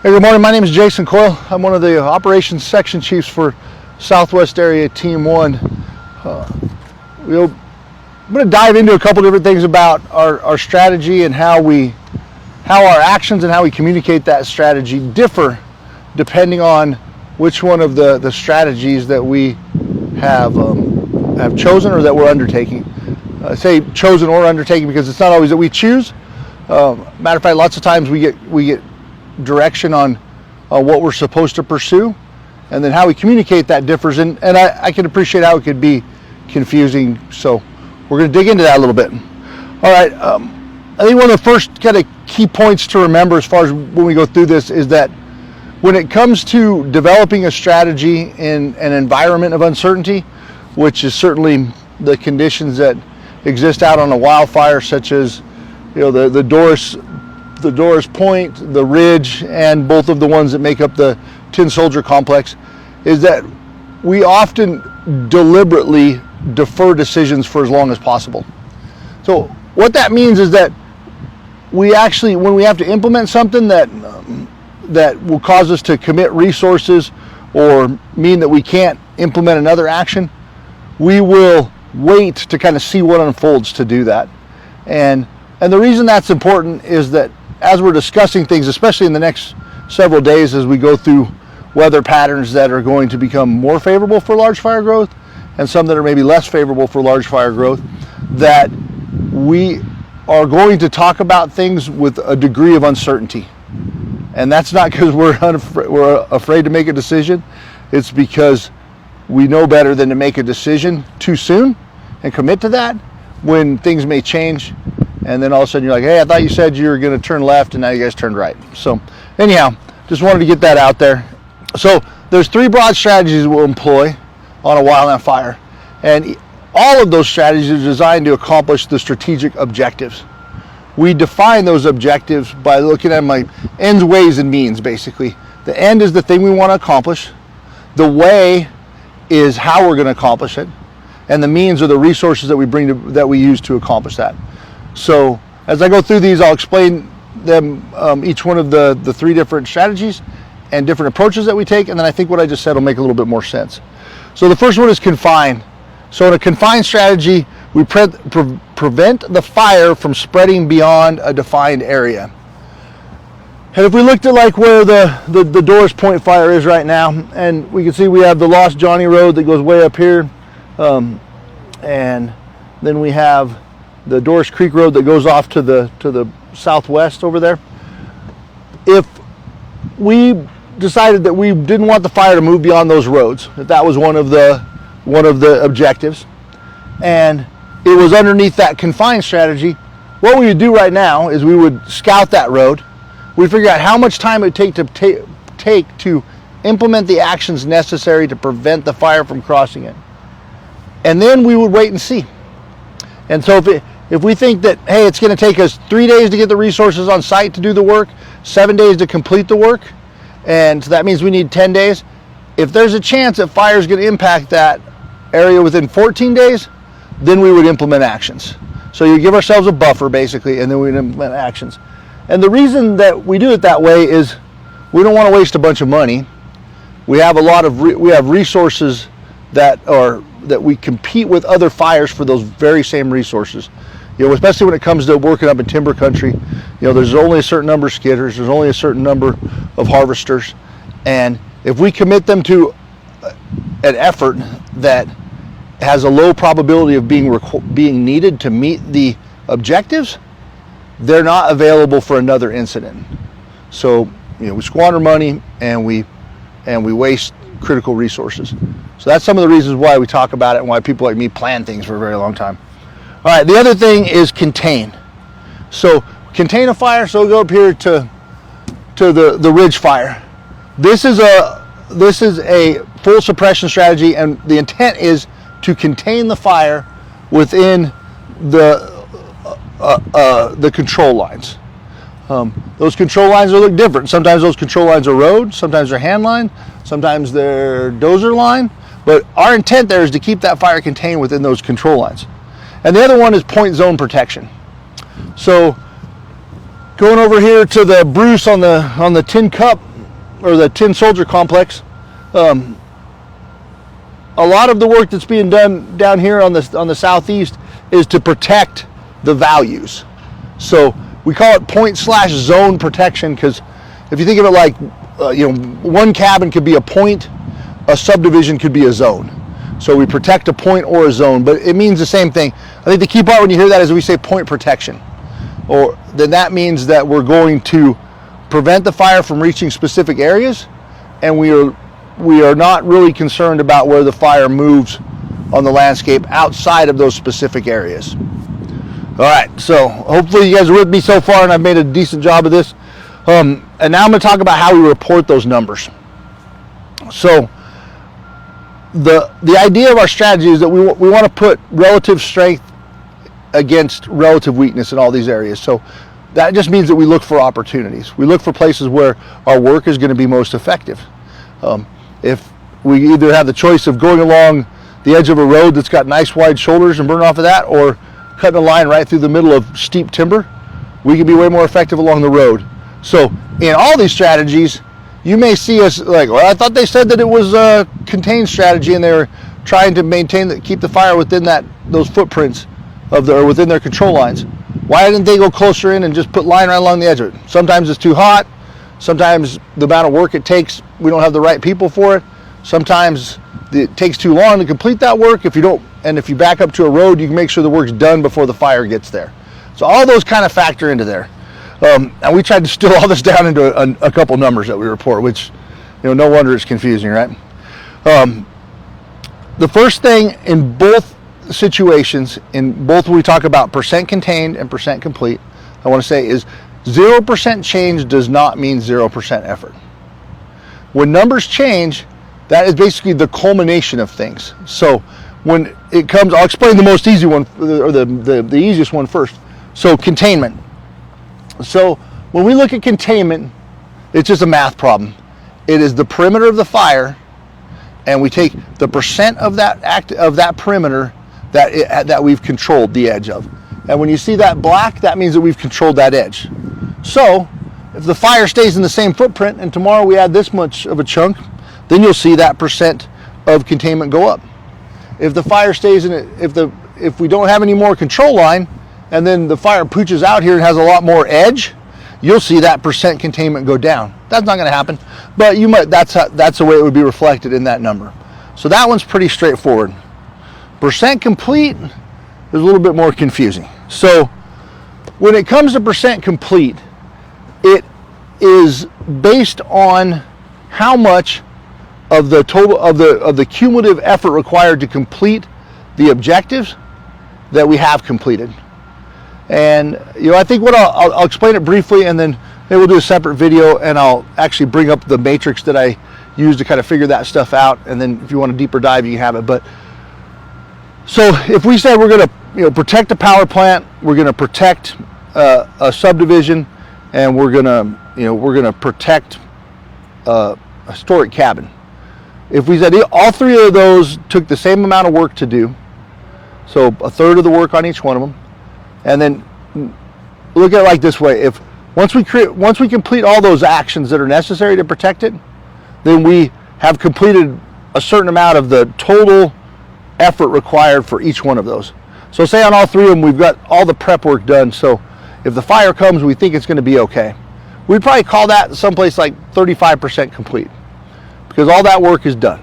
Hey, good morning. My name is Jayson Coil. I'm one of the operations section chiefs for Southwest Area Team 1. I'm going to dive into a couple different things about our strategy and how our actions and how we communicate that strategy differ depending on which one of the strategies that we have chosen or that we're undertaking. I say chosen or undertaking because it's not always that we choose. Matter of fact, lots of times we get direction on what we're supposed to pursue, and then how we communicate that differs, and I can appreciate how it could be confusing, so we're going to dig into that a little bit. All right, I think one of the first kind of key points to remember as far as when we go through this is that when it comes to developing a strategy in an environment of uncertainty, which is certainly the conditions that exist out on a wildfire, such as the Doris Point, the Ridge, and both of the ones that make up the Tin Soldier complex, is that we often deliberately defer decisions for as long as possible. So what that means is that we actually, when we have to implement something that will cause us to commit resources or mean that we can't implement another action, we will wait to kind of see what unfolds to do that. And the reason that's important is that as we're discussing things, especially in the next several days as we go through weather patterns that are going to become more favorable for large fire growth and some that are maybe less favorable for large fire growth, that we are going to talk about things with a degree of uncertainty. And that's not because we're afraid to make a decision. It's because we know better than to make a decision too soon and commit to that when things may change. And then all of a sudden you're like, hey, I thought you said you were going to turn left and now you guys turned right. So anyhow, just wanted to get that out there. So there's three broad strategies we'll employ on a wildland fire. And all of those strategies are designed to accomplish the strategic objectives. We define those objectives by looking at my ends, ways, and means, basically. The end is the thing we want to accomplish. The way is how we're going to accomplish it. And the means are the resources that we use to accomplish that. So as I go through these, I'll explain them, each one of the three different strategies and different approaches that we take, and then I think what I just said will make a little bit more sense. So the first one is confine. So in a confined strategy, we prevent the fire from spreading beyond a defined area. And if we looked at like where the Doris Point fire is right now, and we can see we have the Lost Johnny Road that goes way up here, and then we have the Doris Creek Road that goes off to the southwest over there. If we decided that we didn't want the fire to move beyond those roads, that was one of the objectives, and it was underneath that confined strategy, what we would do right now is we would scout that road. We'd figure out how much time it would take to implement the actions necessary to prevent the fire from crossing it. And then we would wait and see. And so if we think that, hey, it's going to take us 3 days to get the resources on site to do the work, 7 days to complete the work, and so that means we need 10 days. If there's a chance that fire is going to impact that area within 14 days, then we would implement actions. So you give ourselves a buffer, basically, and then we implement actions. And the reason that we do it that way is we don't want to waste a bunch of money. We have we have resources that we compete with other fires for those very same resources. Especially when it comes to working up in timber country, there's only a certain number of skidders, there's only a certain number of harvesters, and if we commit them to an effort that has a low probability of being needed to meet the objectives, they're not available for another incident. So we squander money and we waste critical resources. So that's some of the reasons why we talk about it and why people like me plan things for a very long time. All right, the other thing is contain. So contain a fire. So we'll go up here to the Ridge fire. This is a full suppression strategy, and the intent is to contain the fire within the control lines. Those control lines look different. Sometimes those control lines are road, sometimes they're hand line, sometimes they're dozer line. But our intent there is to keep that fire contained within those control lines. And the other one is point zone protection. So going over here to the Bruce on the tin cup or the Tin Soldier complex, a lot of the work that's being done down here on the southeast is to protect the values. So we call it point/zone protection, because if you think of it like, one cabin could be a point, a subdivision could be a zone. So we protect a point or a zone, but it means the same thing. I think the key part when you hear that is we say point protection, or then that means that we're going to prevent the fire from reaching specific areas, and we are not really concerned about where the fire moves on the landscape outside of those specific areas. All right, so hopefully you guys are with me so far, and I've made a decent job of this. And now I'm going to talk about how we report those numbers. So the idea of our strategy is that we want to put relative strength against relative weakness in all these areas. So that just means that we look for opportunities. We look for places where our work is going to be most effective. If we either have the choice of going along the edge of a road that's got nice wide shoulders and burn off of that, or cutting a line right through the middle of steep timber, we can be way more effective along the road. So in all these strategies, you may see us like, well, I thought they said that it was a contained strategy and they were trying to keep the fire within those footprints or within their control lines. Why didn't they go closer in and just put line right along the edge of it? Sometimes it's too hot. Sometimes the amount of work it takes, we don't have the right people for it. Sometimes it takes too long to complete that work. If you back up to a road, you can make sure the work's done before the fire gets there. So all those kind of factor into there. And we tried to distill all this down into a couple numbers that we report, which, no wonder it's confusing, right? The first thing in both situations, in both when we talk about percent contained and percent complete, I want to say is 0% change does not mean 0% effort. When numbers change, that is basically the culmination of things. So when it comes, I'll explain the most easy one, or the easiest one first. So containment. So when we look at containment, it's just a math problem. It is the perimeter of the fire, and we take the percent of that perimeter that we've controlled the edge of. And when you see that black, that means that we've controlled that edge. So if the fire stays in the same footprint and tomorrow we add this much of a chunk, then you'll see that percent of containment go up. If the fire stays in it, if we don't have any more control line, and then the fire pooches out here and has a lot more edge, you'll see that percent containment go down. That's not going to happen, but that's the way it would be reflected in that number. So that one's pretty straightforward. Percent complete is a little bit more confusing. So when it comes to percent complete, it is based on how much of the total of the cumulative effort required to complete the objectives that we have completed. And I think what I'll explain it briefly, and then maybe we'll do a separate video, and I'll actually bring up the matrix that I use to kind of figure that stuff out. And then if you want a deeper dive, you can have it. But so if we say we're going to protect a power plant, we're going to protect a subdivision, and we're going to protect a historic cabin. If we said all three of those took the same amount of work to do, so a third of the work on each one of them, and then look at it like this way: if once we complete all those actions that are necessary to protect it, then we have completed a certain amount of the total effort required for each one of those. So say on all three of them, we've got all the prep work done. So if the fire comes, we think it's going to be okay. We'd probably call that someplace like 35% complete, because all that work is done.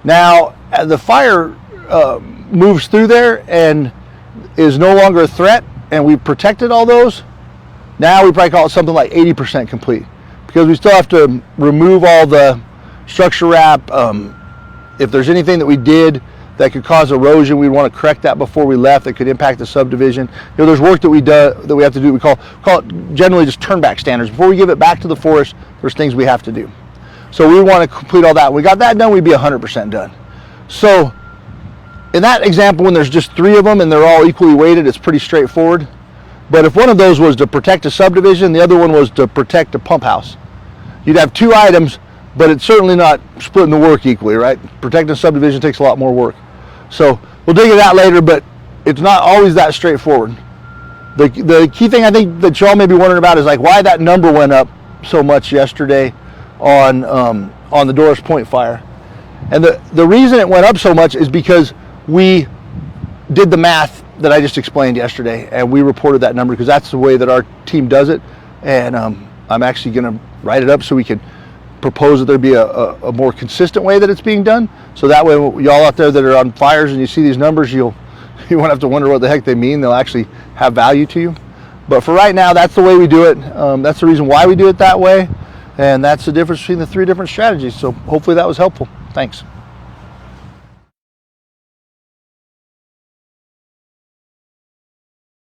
Now, as the fire moves through there and is no longer a threat, and we've protected all those, now we probably call it something like 80% complete, because we still have to remove all the structure wrap. If there's anything that we did that could cause erosion, we'd want to correct that before we left that could impact the subdivision. There's work that we have to do. We call it generally just turn back standards. Before we give it back to the forest, there's things we have to do. So we want to complete all that. When we got that done, we'd be 100% done. So in that example, when there's just three of them and they're all equally weighted, it's pretty straightforward. But if one of those was to protect a subdivision, the other one was to protect a pump house, you'd have two items, but it's certainly not splitting the work equally, right? Protecting a subdivision takes a lot more work. So we'll dig into that later, but it's not always that straightforward. The key thing I think that y'all may be wondering about is like why that number went up so much yesterday on the Doris Point fire. And the reason it went up so much is because we did the math that I just explained yesterday, and we reported that number because that's the way that our team does it. And I'm actually going to write it up so we can propose that there be a more consistent way that it's being done. So that way, y'all out there that are on fires and you see these numbers, you won't have to wonder what the heck they mean. They'll actually have value to you. But for right now, that's the way we do it. That's the reason why we do it that way. And that's the difference between the three different strategies. So hopefully that was helpful. Thanks.